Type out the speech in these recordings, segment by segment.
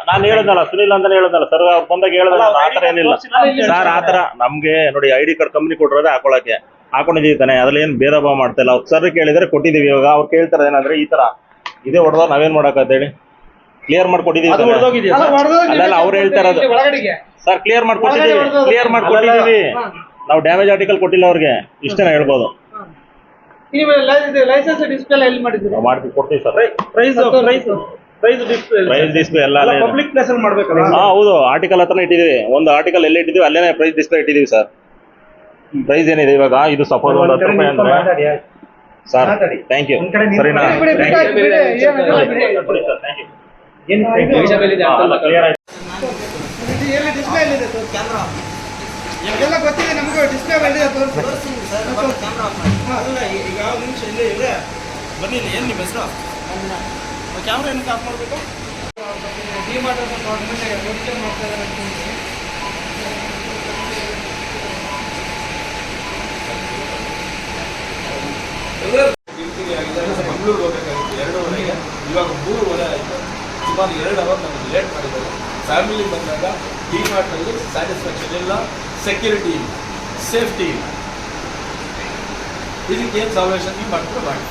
ನಾನು ಹೇಳದಲ್ಲ, ಸುನಿಲ್ ಅಂತಾನೆ ಹೇಳದಲ್ಲ ಸರ್, ಅವ್ರು ಬಂದಾಗ ಹೇಳದಲ್ಲ, ಆತರ ಏನಿಲ್ಲ ಸರ್. ಆತರ ನಮ್ಗೆ ನೋಡಿ ID ಕಾರ್ಡ್ ಕಂಪ್ನಿ ಕೊಟ್ಟಿರೋದೇ ಹಾಕೊಳಕ್ಕೆ, ಹಾಕೊಂಡಿದೀವಿ ತಾನೆ, ಅದ್ರಲ್ಲಿ ಏನ್ ಭೇದ ಭಾವ ಮಾಡ್ತಾ ಇಲ್ಲ. ಅವ್ರು ಸರ್ ಕೇಳಿದ್ರೆ ಕೊಟ್ಟಿದೀವಿ. ಇವಾಗ ಅವ್ರು ಕೇಳ್ತಾರೆ ಏನಂದ್ರೆ ಈ ತರ ಇದೇ ಹೊಡೆದ ನಾವೇನ್ ಮಾಡಕ್ ಹೇಳಿ, ಕ್ಲಿಯರ್ ಮಾಡ್ಕೊಟ್ಟಿದೀವಿ. ಅಲ್ಲ ಅವ್ರು ಹೇಳ್ತಾ ಇರೋದು ಸರ್, ಕ್ಲಿಯರ್ ಮಾಡ್ಕೊಟ್ಟಿದೀವಿ, ನಾವು ಡ್ಯಾಮೇಜ್ ಆರ್ಟಿಕಲ್ ಕೊಟ್ಟಿಲ್ಲ ಅವ್ರಿಗೆ, ಇಷ್ಟೇನ ಹೇಳ್ಬೋದು. ಲೈಸೆನ್ಸ್ ಡಿಸ್ಪ್ಲೇ ಎಲ್ಲಿ ಮಾಡಿದ್ದೀರಾ? ಮಾಡ್ತೀವಿ, ಕೊಡ್ತೀವಿ ಸರ್. ಪ್ರೈಸ್ ಡಿಸ್ಪ್ಲೇ ಎಲ್ಲ ಪಬ್ಲಿಕ್ ಪ್ಲೇಸ್ ಅಲ್ಲಿ ಮಾಡ್ಬೇಕಲ್ಲ? ಹೌದು, ಆರ್ಟಿಕಲ್ ಹತ್ರನೇ ಇಟ್ಟಿದೀವಿ. ಒಂದು ಆರ್ಟಿಕಲ್ ಎಲ್ಲಿ ಇಟ್ಟಿದೀವಿ ಅಲ್ಲೇನೆ ಪ್ರೈಸ್ ಡಿಸ್ಪ್ಲೇ ಇಟ್ಟಿದೀವಿ ಸರ್. ಪ್ರೈಸ್ ಏನಿದೆ ಇವಾಗ, ಇದು ಸಪೋಸ್ ಒಂದು 10 ರೂಪಾಯಿ ಅಂದ್ರೆ ಸರ್, ಥ್ಯಾಂಕ್ ಯು. ಸರಿನಾ? ಎಲ್ಲ ಗೊತ್ತಿದೆ ನಮಗೂ. ಡಿಸ್ಪ್ಲೇ ಈಗ ನಿಮಿಷ ಇಲ್ಲೇ ಇದೆ, ಬನ್ನಿ. ಏನು ನಿಮ್ಮ ಹೆಸರು? ಕ್ಯಾಮ್ರಾ ಏನಕ್ಕೆ ಆಫ್ ಮಾಡಬೇಕು? ಡಿಮಾರ್ಟ್ ಮೆಡಿಕಲ್ ಮಾಡ್ತಾ ಇದ್ದಾರೆ. ಮಂಗಳೂರು ಹೋಗಬೇಕಾಗಿತ್ತು 2:30ಗೆ, ಇವಾಗ 3:30 ಆಯಿತು. ಸುಮಾರು 2 ಅವರ್ ನಮಗೆ ಲೇಟ್ ಮಾಡಿದ್ದಾರೆ. ಫ್ಯಾಮಿಲಿ ಬಂದಾಗ ಡಿಮಾರ್ಟಲ್ಲಿ ಸ್ಯಾಟಿಸ್ಫ್ಯಾಕ್ಷನ್ ಇಲ್ಲ, ಸೆಕ್ಯೂರಿಟಿ ಇಲ್ಲ, ಸೇಫ್ಟಿ ಇಲ್ಲ. ಇದಕ್ಕೇನು ಸಾಲ್ವೇಷನ್ ನೀವು ಮಾಡ್ಕೊಂಡು ಮಾಡಿ.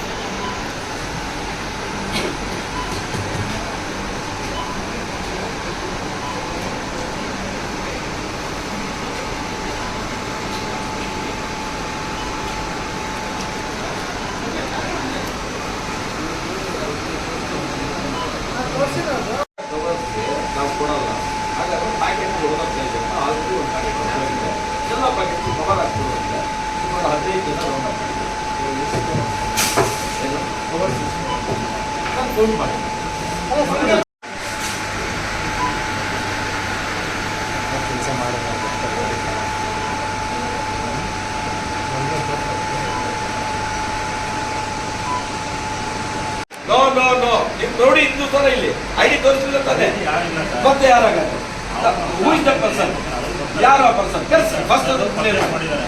ನಾವು ಕೊಡೋಲ್ಲ, ಹಾಗಾದ್ರೆ ಪ್ಯಾಕೆಟ್ ಕೊಡೋದಕ್ಕೆ ಆಲ್ರೆಡಿ ಒಂದು ಪ್ಯಾಕೆಟ್ ಎಲ್ಲ ಪ್ಯಾಕೆಟ್ ಕವರ್ ಹಾಕ್ಕೊಡುತ್ತೆ. ಸುಮಾರು 15 ಜನ ನಾನು ಫೋನ್ ಮಾಡಿ ಕೆಲಸ ಮಾಡೋದು. ನೋ ನೋ ನೋ, ನೀವು ನೋಡಿ ಇಂದು ತರ ಇಲ್ಲಿ ID ತೋರಿಸಲಿಲ್ಲ ತಾನೆ, ಮತ್ತೆ ಯಾರಾಗತ್ತೆ? Who is the person? ಯಾರು ಆ ಪರ್ಸನ್? ಫಸ್ಟ್ ಅದು ಕ್ಲಿಯರ್ ಮಾಡಿದ್ದಾರೆ.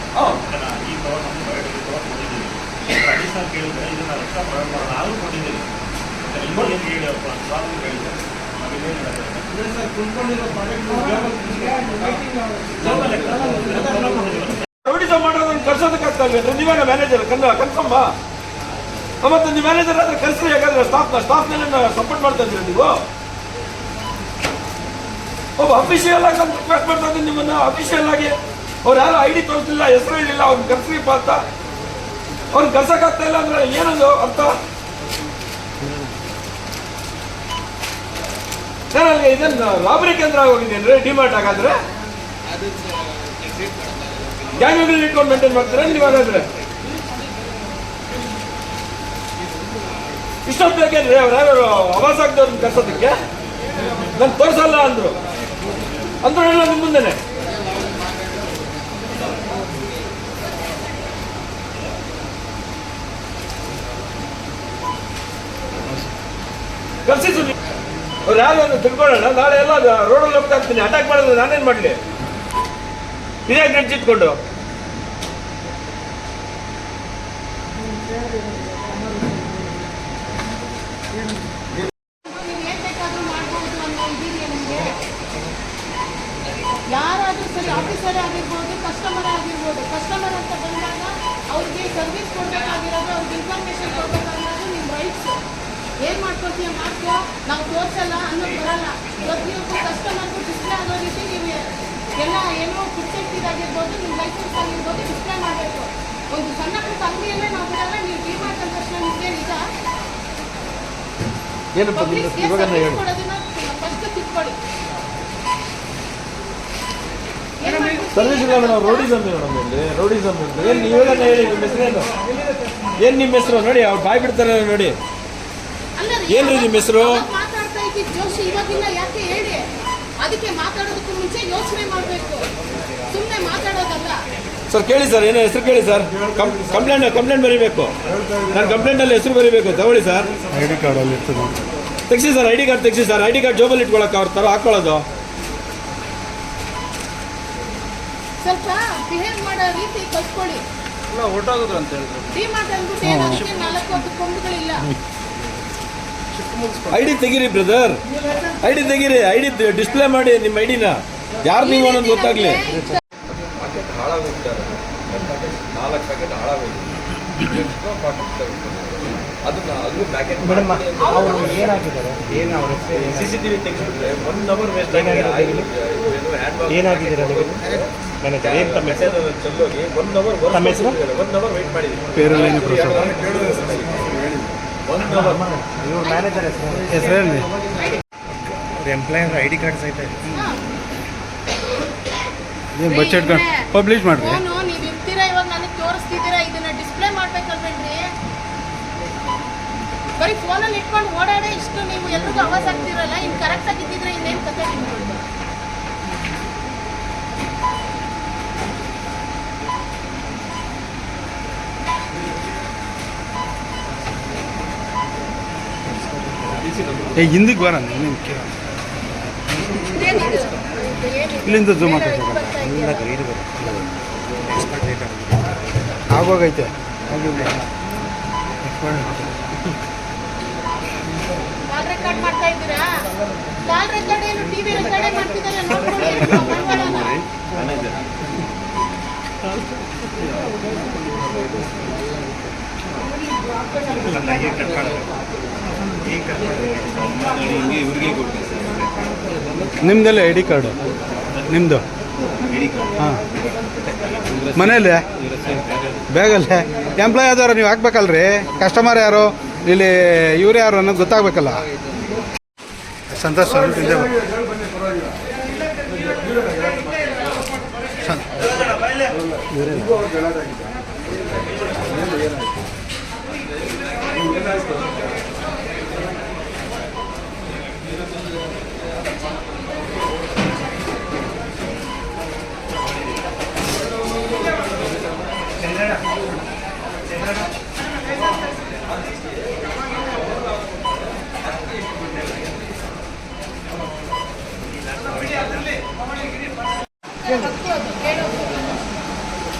ರೌಡಿಸಮ್ ಮಾಡೋದನ್ನು ಕರ್ಸೋದಕ್ಕಾಗ್ತಲ್ವೇನ್ರಿ? ನೀವೇನ ಮ್ಯಾನೇಜರ್ ಕನ್ಫರ್ಮ್? ಮತ್ತೆ ನೀವು ಮ್ಯಾನೇಜರ್ ಆದ್ರೆ ಕರ್ಸ್ರಿ. ಯಾಕಂದ್ರೆ ಸ್ಟಾಫ್ನೆಲ್ಲ ಸಪೋರ್ಟ್ ಮಾಡ್ತಾ ಇದ್ರಿ ನೀವು. ಒಬ್ಬ ಅಫಿಷಿಯಲ್ ಆಗಿ ರಿಕ್ವೆಸ್ಟ್ ಮಾಡ್ತಾ ಇದ್ದೀನಿ ನಿಮ್ಮನ್ನ. ಅಫಿಷಿಯಲ್ ಆಗಿ ಅವ್ರು ಯಾರು ID ತೋರಿಸಲಿಲ್ಲ, ಹೆಸರು ಹೇಳಿಲ್ಲ, ಅವ್ನು ಕರ್ಸ್ರಿಪ್ಪ ಅಂತ. ಅವ್ನು ಕರ್ಸಕ್ಕಾಗ್ತಾ ಇಲ್ಲ ಅಂದ್ರೆ ಏನದು ಅರ್ಥ? ಸರ್ ಅಲ್ಲಿಗೆ ಇದನ್ನು ರಾಬರಿ ಕೇಂದ್ರ ಹೋಗಿದ್ದೇನೆ ಡಿಮಾರ್ಟ್. ಹಾಗಾದ್ರೆ ಗ್ಯಾಂಗ್ ಇಟ್ಕೊಂಡು ಮೇಂಟೈನ್ ಮಾಡ್ತಾರೆ ನೀವು. ಹಾಗಾದ್ರೆ ಇಷ್ಟೊತ್ತು ಬೇಕೇನ್ರಿ? ಅವ್ರು ಯಾರು ಆವಾಸ ಆಗ್ದವ್ರನ್ನ ಕರ್ಸೋದಕ್ಕೆ? ನಾನು ತೋರಿಸಲ್ಲ ಅಂದ್ರು ಎಲ್ಲ ನಿಮ್ಮ ಮುಂದೆನೆ. ಕರ್ಸಿ ಸುನಿ ಅವ್ರು ಯಾರು ಅಂತ ತಿಳ್ಕೊಳ್ಳೋಣ. ನಾಳೆ ಎಲ್ಲ ರೋಡಲ್ಲಿ ಹೋಗ್ತಾ ಇರ್ತೀನಿ, ಅಟ್ಯಾಕ್ ಮಾಡಿದ್ರೆ ನಾನೇನು ಮಾಡಲಿ? ಇದೇ ನೆನ್ಸಿಟ್ಕೊಂಡು ಯಾರಾದರೂ ಸರಿ, ಆಫೀಸರ್ ಆಗಿರ್ಬೋದು, ಕಸ್ಟಮರ್ ಆಗಿರ್ಬೋದು. ಕಸ್ಟಮರ್ ಅಂತ ಬಂದಾಗ ಅವ್ರಿಗೆ ಸರ್ವಿಸ್ ಕೊಡಬೇಕಾಗಿರೋದು, ಅವ್ರಿಗೆ ಇನ್ಫಾರ್ಮೇಶನ್ ಕೊಡಬೇಕಾಗಿರೋದು ನಿಮ್ಮ ರೈಟ್ಸು. ಏನು ಮಾಡ್ಕೊಡ್ತೀಯ ಮಾಡ್ಕೋ, ನಾವು ತೋರಿಸಲ್ಲ ಅನ್ನೋದು ಬರಲ್ಲ. ಪ್ರತಿಯೊಬ್ಬ ಕಸ್ಟಮರ್ಗೂ ಡಿಸ್ಪ್ಲೇ ಆಗೋ ರೀತಿ ನೀವು ಎಲ್ಲ ಏನೋ ಫುಡ್ ಸೇಫ್ಟಿದಾಗಿರ್ಬೋದು, ನಿಮ್ಮ ಲೈಸೆನ್ಸ್ ಆಗಿರ್ಬೋದು ಡಿಸ್ಪ್ಲೇ ಮಾಡಬೇಕು. ಒಂದು ಸಣ್ಣ ಪುಟ್ಟ ಅಂಗಡಿಯಲ್ಲೇ ನಾವು ಬಿಡಲ್ಲ. ನೀವು ಡಿಮಾರ್ಟ್ ಅಂದ ತಕ್ಷಣ ನಿಮಗೆ ನಿಜ ಕೊಡೋದನ್ನ ಫಸ್ಟ್ ತಿಳ್ಕೊಳ್ಳಿ. ಸರ್ವಿಸ್ ಇಲ್ಲ ಮೇಡಮ್, ರೋಡಿಸಮ್ ಮೇಡಮ್. ಇಲ್ಲಿ ರೋಡಿಸಮ್ ಏನು ನೀವೆಲ್ಲ ಹೇಳಿ. ನಿಮ್ಮ ಹೆಸರೇನು? ಏನು ನಿಮ್ಮ ಹೆಸರು? ನೋಡಿ ಅವ್ರು ಬಾಯ್ ಬಿಡ್ತಾರೆ ನೋಡಿ. ಏನ್ರಿ ನಿಮ್ಮ ಹೆಸರು? ಮಾತಾಡ್ತಾ ಇದ್ದೀವಿ ಜೋಶಿ, ಇವಾಗಿಲ್ಲ ಯಾಕೆ ಹೇಳಿ. ಅದಕ್ಕೆ ಮಾತಾಡೋದಕ್ಕೂ ಮುಂಚೆ ಯೋಚನೆ ಮಾಡಬೇಕು, ಸುಮ್ಮನೆ ಮಾತಾಡೋದಲ್ಲ. ಸರ್ ಕೇಳಿ ಸರ್, ಏನೋ ಹೆಸರು ಕೇಳಿ ಸರ್. ಕಂಪ್ಲೇಂಟ್ ಬರೀಬೇಕು. ನಾನು ಕಂಪ್ಲೇಂಟಲ್ಲಿ ಹೆಸರು ಬರೀಬೇಕು. ತಗೊಳ್ಳಿ ಸರ್. ಐ ಡಿ ಕಾರ್ಡಲ್ಲಿ ಇರ್ತದೆ. ತೆಗಿಸಿ ಸರ್, ಐ ಡಿ ಕಾರ್ಡ್ ತೆಗಿಸಿ ಸರ್. ಐ ಡಿ ಕಾರ್ಡ್ ಜೋಬಲ್ಲಿ ಇಟ್ಕೊಳಕ್ಕೆ ಅವ್ರ ಥರ ಹಾಕ್ಕೊಳ್ಳೋದು. ಸ್ವಲ್ಪ ಬಿಹೇವ್ ಮಾಡೋ ರೀತಿ ಕಲ್ತ್ಕೊಳ್ಳಿ. ಹೊರಟೋಗಿದ್ರು ಅಂತ ಹೇಳಿದ್ರು. ಡಿಮಾರ್ಟ್ ಅಂದ್ಬಿಟ್ಟು ಏನಾಗುತ್ತೆ 4 ಕೊಂಬುಗಳಿಲ್ಲ. ಐ ಡಿ ತೆಗೀರಿ ಬ್ರದರ್, ಐ ಡಿ ತೆಗೀರಿ. ಐ ಡಿ ಡಿಸ್ಪ್ಲೇ ಮಾಡಿ ನಿಮ್ಮ ಐ ಡಿನ. ಯಾರು ನೀವು ಅನ್ನೋದು ಗೊತ್ತಾಗಲಿ. ಪ್ಯಾಕೆಟ್ ಹಾಳಾಗೋಗ್ತಾರೆ. 4 ಪ್ಯಾಕೆಟ್ ಹಾಳಾಗೋಗಿದೆ. ಎಕ್ಸ್ಟ್ರಾ ಪ್ಯಾಕೆಟ್ ಅದನ್ನ ಅದು ಪ್ಯಾಕೆಟ್ ಏನಾಗಿದ್ದಾರೆ, ಏನು ಅವ್ರ CCTV ತೆಗೆದುಬಿಟ್ರೆ 1 ಅವರ್ ವೇಸ್ಟ್ ಆಗಿದೆ. ಏನಾಗಿದ್ದೀರಾ ನೀವು? ಮ್ಯಾನೇಜರ್ ಏನು ತಮ್ಮ ಹೆಸರು? ಚೆಲ್ಲೋಗಿ 1 ಅವರ್ ತಮ್ಮ ಹೆಸರು? 1 ಅವರ್ ವೆಯ್ಟ್ ಮಾಡಿದ್ದೀವಿ. ಪೇರಲ್ಲಿ ಪ್ರೊಸೆಸ್ 1 ಅವರ್. ಇವ್ರ ಮ್ಯಾನೇಜರ್ ಹೆಸರೇನು? ಅವ್ರ ಎಂಪ್ಲಾಯರ್ ಐ ಡಿ ಕಾರ್ಡ್ ಸಹಿತ ಏನು ಬಜೆಟ್ ಪಬ್ಲಿಷ್ ಮಾಡಿರಿ. ನೀವು ಇರ್ತೀರಾ, ಇವಾಗ ನನಗೆ ತೋರಿಸ್ತಿದ್ದೀರಾ, ಇದನ್ನ ಡಿಸ್ಪ್ಲೇ ಮಾಡ್ಬೇಕಲ್ವೇನ್ರಿ? ಬರೀ ಫೋನಲ್ಲಿ ಇಟ್ಕೊಂಡು ಓಡಾಡೇ ಇಷ್ಟು ನೀವು ಎಲ್ರಿಗೂ ಆವಾಜ್ ಆಗ್ತಿರಲ್ಲ. ಇನ್ನು ಕರೆಕ್ಟ್ ಆಗಿದ್ದಿದ್ರೆ ಇನ್ನೇನು ಕತೆ ನಿಮ್ಗೆ? ಹಿಂದಿಗೆ ಬರೋಣ ಇಲ್ಲಿಂದ ಜೂಮ್ ಆಗೋಗೈತೆ. ಕಾಲ್ ರೆಕಾರ್ಡ್ ಮಾಡ್ತಾ ಇದ್ದೀರಾ? ಕಾಲ್ ರೆಕಾರ್ಡ್ ಏನು ಟಿವಿ ರೆಕಾರ್ಡೇ ಮಾಡ್ತಿದ್ದಾರೆ, ನೋಡ್ಕೊಳ್ಳಿ. ನಿಮ್ದೆಲ್ಲ ಐ ಡಿ ಕಾರ್ಡು ನಿಮ್ಮದು? ಹಾಂ, ಮನೇಲಿ ಬ್ಯಾಗಲ್ಲೇ ಎಂಪ್ಲಾಯ್ ಆದವ್ರು ನೀವು ಹಾಕ್ಬೇಕಲ್ರಿ. ಕಸ್ಟಮರ್ ಯಾರು, ಇಲ್ಲಿ ಇವ್ರು ಯಾರು ಅನ್ನೋದು ಗೊತ್ತಾಗಬೇಕಲ್ಲ. ಸಂತೋಷ್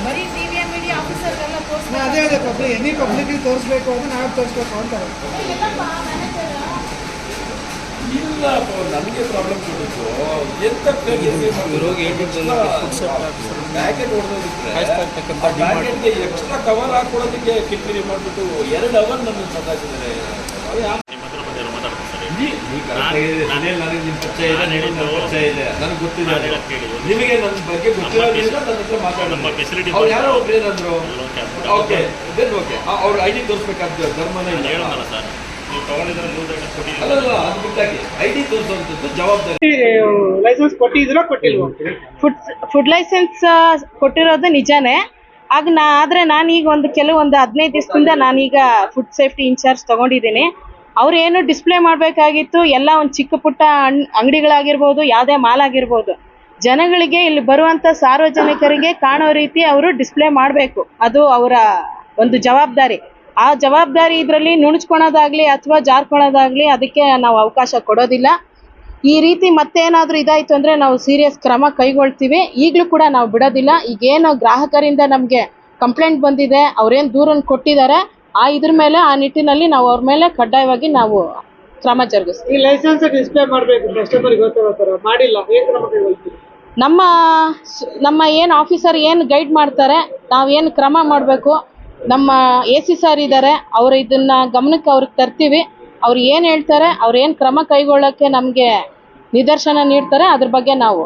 ಬರೀ ಟಿವಿ ಮೀಡಿಯಾ ಆಫೀಸರ್ಗೆಲ್ಲ ಅದೇ ಪಬ್ಲಿಕ್ ಎನಿ ಪಬ್ಲಿಕ್ಗೆ ತೋರಿಸ್ಬೇಕು ಅಂದ್ರೆ ನಾವು ತೋರಿಸ್ಬೇಕು ಅಂತಾರೆ. ಇಲ್ಲ ನನಗೆ ಪ್ರಾಬ್ಲಮ್ ಕೊಡಬೇಕು. ಎಂತ ಪ್ಯಾಕೆಟ್ ಹೊಡೆದೋದಿದ್ರೆ ಪ್ಯಾಕೆಟ್ಗೆ ಎಕ್ಸ್ಟ್ರಾ ಕವರ್ ಹಾಕೊಳ್ಳೋದಕ್ಕೆ ಕಿರಿಕಿರಿ ಮಾಡಿಬಿಟ್ಟು 2 ಅವರ್ ನನ್ನ ಸತಾಯಿಸಿದ್ದಾರೆ. ನನಗೆ ನಿಮ್ಮ ಪರಿಚಯ ಇದೆ, ಪರಿಚಯ ಇದೆ, ನನಗೆ ಗೊತ್ತಿದೆ. ನಿಮಗೆ ನನ್ನ ಬಗ್ಗೆ ಗೊತ್ತಿರೋದ್ರಿಂದ ನನ್ನ ಹತ್ರ ಮಾತಾಡೋದು. ಅವ್ರು ಯಾರೋ ಒಬ್ರು ಏನಂದ್ರು, ಓಕೆ ದೆನ್ ಓಕೆ, ಅವ್ರ ಐ ಡಿ ತೋರಿಸ್ಬೇಕಾದ ಧರ್ಮನೇ ಇಲ್ಲ. ಅಲ್ಲಲ್ಲ, ಅದು ಬಿಟ್ಟಾಗಿ ಐ ಡಿ ತೋರಿಸುವಂಥದ್ದು ಜವಾಬ್ದಾರಿ. ಲೈಸೆನ್ಸ್ ಕೊಟ್ಟಿದ್ದೀರಾ ಕೊಟ್ಟಿಲ್ವಾ? ಫುಡ್ ಲೈಸೆನ್ಸ್ ಕೊಟ್ಟಿರೋದು ನಿಜಾನೇ. ಆದರೆ ನಾನೀಗ ಕೆಲವೊಂದು 15 ದಿವಸದಿಂದ ನಾನೀಗ ಫುಡ್ ಸೇಫ್ಟಿ ಇನ್ಚಾರ್ಜ್ ತಗೊಂಡಿದ್ದೀನಿ. ಅವ್ರು ಏನು ಡಿಸ್ಪ್ಲೇ ಮಾಡಬೇಕಾಗಿತ್ತು ಎಲ್ಲ ಒಂದು ಚಿಕ್ಕ ಪುಟ್ಟ ಅಂಗಡಿಗಳಾಗಿರ್ಬೋದು, ಯಾವುದೇ ಮಾಲ್ ಆಗಿರ್ಬೋದು, ಜನಗಳಿಗೆ ಇಲ್ಲಿ ಬರುವಂಥ ಸಾರ್ವಜನಿಕರಿಗೆ ಕಾಣೋ ರೀತಿ ಅವರು ಡಿಸ್ಪ್ಲೇ ಮಾಡಬೇಕು. ಅದು ಅವರ ಒಂದು ಜವಾಬ್ದಾರಿ. ಆ ಜವಾಬ್ದಾರಿ ಇದರಲ್ಲಿ ನುಣುಚ್ಕೊಳೋದಾಗಲಿ ಅಥವಾ ಜಾರ್ಕೊಳ್ಳೋದಾಗಲಿ ಅದಕ್ಕೆ ನಾವು ಅವಕಾಶ ಕೊಡೋದಿಲ್ಲ. ಈ ರೀತಿ ಮತ್ತೇನಾದರೂ ಇದಾಯಿತು ಅಂದರೆ ನಾವು ಸೀರಿಯಸ್ ಕ್ರಮ ಕೈಗೊಳ್ತೀವಿ. ಈಗಲೂ ಕೂಡ ನಾವು ಬಿಡೋದಿಲ್ಲ. ಈಗೇನು ಗ್ರಾಹಕರಿಂದ ನಮಗೆ ಕಂಪ್ಲೇಂಟ್ ಬಂದಿದೆ, ಅವ್ರೇನು ದೂರನ್ನು ಕೊಟ್ಟಿದ್ದಾರೆ, ಇದ್ರ ಮೇಲೆ ಆ ನಿಟ್ಟಿನಲ್ಲಿ ನಾವು ಅವ್ರ ಮೇಲೆ ಕಡ್ಡಾಯವಾಗಿ ನಾವು ಕ್ರಮ ಜರುಗಿಸ್ತೀವಿ. ಈ ಲೈಸೆನ್ಸ್ ಡಿಸ್ಪ್ಲೇ ಮಾಡಬೇಕು, ಕಸ್ಟಮರ್ಗೆ ಗೊತ್ತಾಗೋ ಮಾಡಿಲ್ಲ, ಏನು ಕ್ರಮ ಕೈಗೊಳ್ತೀವಿ? ನಮ್ಮ ಏನು ಆಫೀಸರ್ ಏನು ಗೈಡ್ ಮಾಡ್ತಾರೆ, ನಾವೇನು ಕ್ರಮ ಮಾಡಬೇಕು, ನಮ್ಮ AC ಸರ್ ಇದ್ದಾರೆ, ಅವರು ಇದನ್ನ ಗಮನಕ್ಕೆ ಅವ್ರಿಗೆ ತರ್ತೀವಿ. ಅವ್ರು ಏನು ಹೇಳ್ತಾರೆ, ಅವ್ರು ಏನು ಕ್ರಮ ಕೈಗೊಳ್ಳೋಕ್ಕೆ ನಮಗೆ ನಿದರ್ಶನ ನೀಡ್ತಾರೆ, ಅದ್ರ ಬಗ್ಗೆ ನಾವು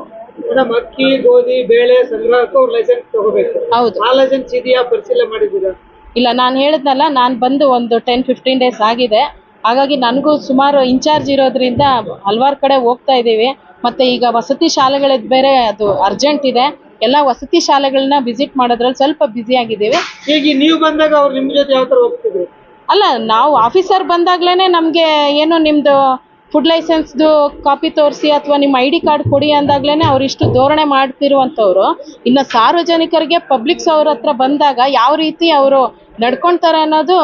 ಅಕ್ಕಿ, ಗೋಧಿ, ಬೇಳೆ ಸಂಗ್ರಹಕ್ಕೂ ಅವ್ರು ಲೈಸೆನ್ಸ್ ತಗೋಬೇಕು. ಹೌದು. ಆ ಲೈಸೆನ್ಸ್ ಇದೆಯಾ, ಪರಿಶೀಲನೆ ಮಾಡಿದ್ದೀರಾ? ಇಲ್ಲ, ನಾನು ಹೇಳಿದ್ನಲ್ಲ, ನಾನು ಬಂದು ಒಂದು 10-15 ಡೇಸ್ ಆಗಿದೆ. ಹಾಗಾಗಿ ನನಗೂ ಸುಮಾರು ಇನ್ಚಾರ್ಜ್ ಇರೋದ್ರಿಂದ ಹಲವಾರು ಕಡೆ ಹೋಗ್ತಾ ಇದ್ದೀವಿ. ಮತ್ತು ಈಗ ವಸತಿ ಶಾಲೆಗಳದ್ದು ಬೇರೆ ಅದು ಅರ್ಜೆಂಟ್ ಇದೆ. ಎಲ್ಲ ವಸತಿ ಶಾಲೆಗಳನ್ನ ವಿಸಿಟ್ ಮಾಡೋದ್ರಲ್ಲಿ ಸ್ವಲ್ಪ ಬ್ಯುಸಿ ಆಗಿದ್ದೀವಿ. ಈಗ ನೀವು ಬಂದಾಗ ಅವ್ರು ನಿಮ್ಮ ಜೊತೆ ಯಾವ ಥರ ಹೋಗ್ತಿದ್ರು? ಅಲ್ಲ, ನಾವು ಆಫೀಸರ್ ಬಂದಾಗ್ಲೇ ನಮಗೆ ಏನು ನಿಮ್ಮದು ಫುಡ್ ಲೈಸೆನ್ಸ್ದು ಕಾಪಿ ತೋರಿಸಿ ಅಥವಾ ನಿಮ್ಮ ID ಕಾರ್ಡ್ ಕೊಡಿ ಅಂದಾಗ್ಲೇ ಅವ್ರು ಇಷ್ಟು ಧೋರಣೆ ಮಾಡ್ತಿರುವಂಥವ್ರು ಇನ್ನು ಸಾರ್ವಜನಿಕರಿಗೆ ಪಬ್ಲಿಕ್ಸ್ ಅವ್ರ ಹತ್ರ ಬಂದಾಗ ಯಾವ ರೀತಿ ಅವರು ನಡ್ಕೊಳ್ತಾರೆ ಅನ್ನೋದು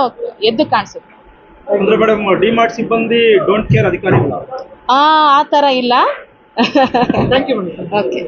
ಎದ್ದು ಕಾಣಿಸುತ್ತೆ. ಅಂದ್ರೆ ಮೇಡಮ್ ಡಿಮಾರ್ಟ್ ಸಿಬ್ಬಂದಿ ಡೋಂಟ್ ಕೇರ್ ಅಧಿಕಾರಿಗಳು ಆ ಥರ ಇಲ್ಲ. Thank you madam. ಓಕೆ.